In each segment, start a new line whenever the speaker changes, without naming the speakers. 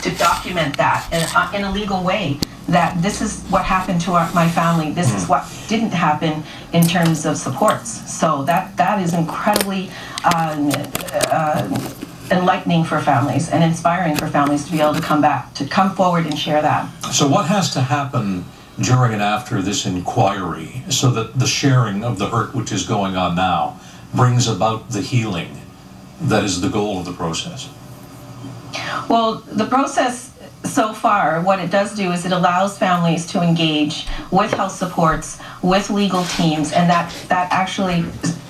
to document that in a legal way, that this is what happened to my family, this is what didn't happen in terms of supports. So that is incredibly enlightening for families and inspiring for families to be able to come forward and share that.
So what has to happen during and after this inquiry so that the sharing of the hurt which is going on now brings about the healing that is the goal of the process?
Well, the process so far, what it does do is it allows families to engage with health supports, with legal teams, and that actually,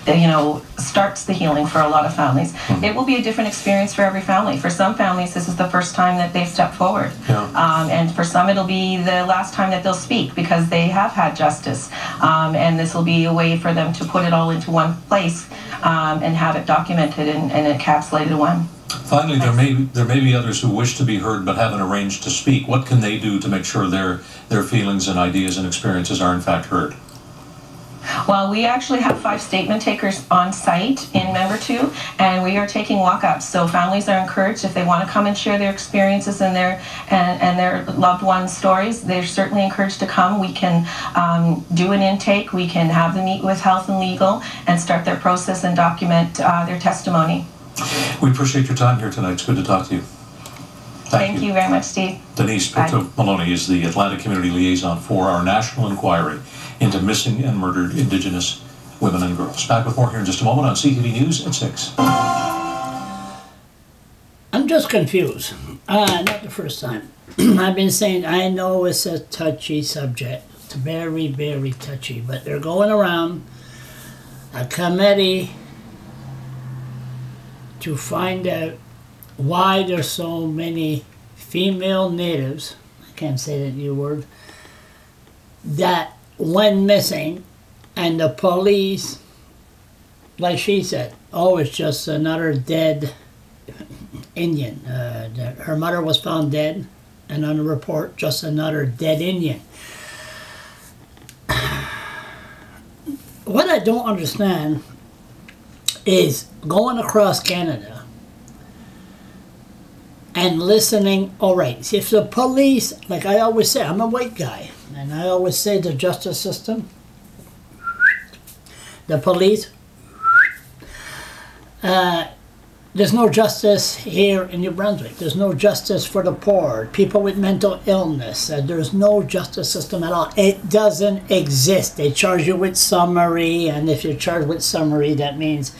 you know, starts the healing for a lot of families. It will be a different experience for every family. For some families, this is the first time that they've stepped forward. And for some, it'll be the last time that they'll speak because they have had justice. And this will be a way for them to put it all into one place and have it documented and encapsulated in one.
Finally, there may be others who wish to be heard but haven't arranged to speak. What can they do to make sure their feelings and ideas and experiences are in fact heard?
Well, we actually have 5 statement takers on site in Member 2, and we are taking walk-ups. So families are encouraged, if they want to come and share their experiences and their loved ones' stories, they're certainly encouraged to come. We can do an intake, we can have them meet with Health and Legal and start their process and document their testimony.
We appreciate your time here tonight. It's good to talk to you.
Thank you very much, Steve.
Denise Pinto-Maloney is the Atlantic Community Liaison for our national inquiry into missing and murdered Indigenous women and girls. Back with more here in just a moment on CTV News at 6.
I'm just confused. Not the first time. I've been saying I know it's a touchy subject. It's very, very touchy. But they're going around a committee to find out why there's so many female natives, I can't say that new word, that went missing, and the police, like she said, oh, it's just another dead Indian. Her mother was found dead, and on the report, just another dead Indian. What I don't understand is going across Canada and listening. All right, if the police, like I always say, I'm a white guy, and I always say the justice system, the police, there's no justice here in New Brunswick. There's no justice for the poor, people with mental illness. There's no justice system at all. It doesn't exist. They charge you with summary, and if you're charged with summary, that means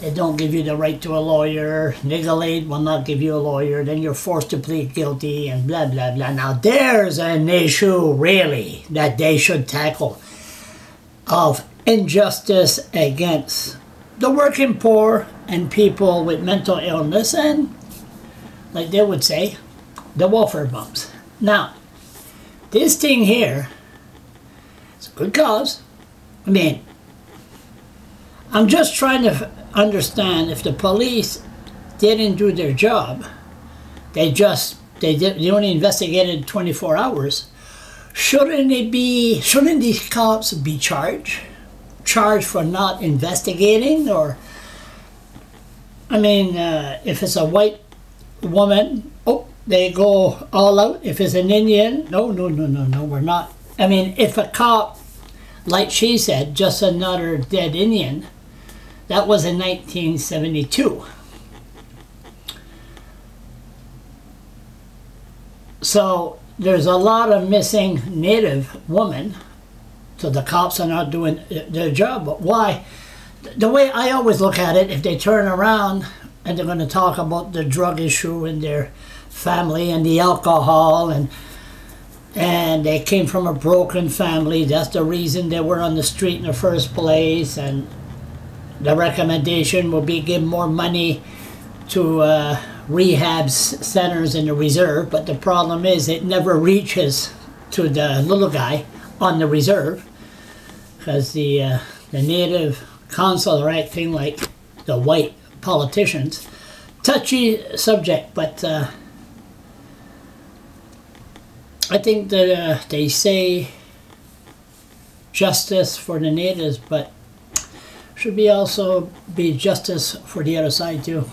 they don't give you the right to a lawyer. Legal aid will not give you a lawyer. Then you're forced to plead guilty and blah, blah, blah. Now, there's an issue, really, that they should tackle of injustice against the working poor and people with mental illness and, like they would say, the welfare bums. Now, this thing here, it's a good cause. I mean, I'm just trying to understand if the police didn't do their job, they only investigated 24 hours. Shouldn't these cops be charged for not investigating? Or, I mean, if it's a white woman, oh, they go all out. If it's an Indian, no, we're not. I mean, if a cop, like she said, just another dead Indian, that was in 1972. So there's a lot of missing Native women. So the cops are not doing their job. But why? The way I always look at it, if they turn around and they're going to talk about the drug issue in their family and the alcohol, and they came from a broken family, that's the reason they were on the street in the first place, and the recommendation will be give more money to rehab centers in the reserve. But the problem is it never reaches to the little guy on the reserve, because the Native council are acting like the white politicians. Touchy subject, but I think that they say justice for the natives, but should be also be justice for the other side too.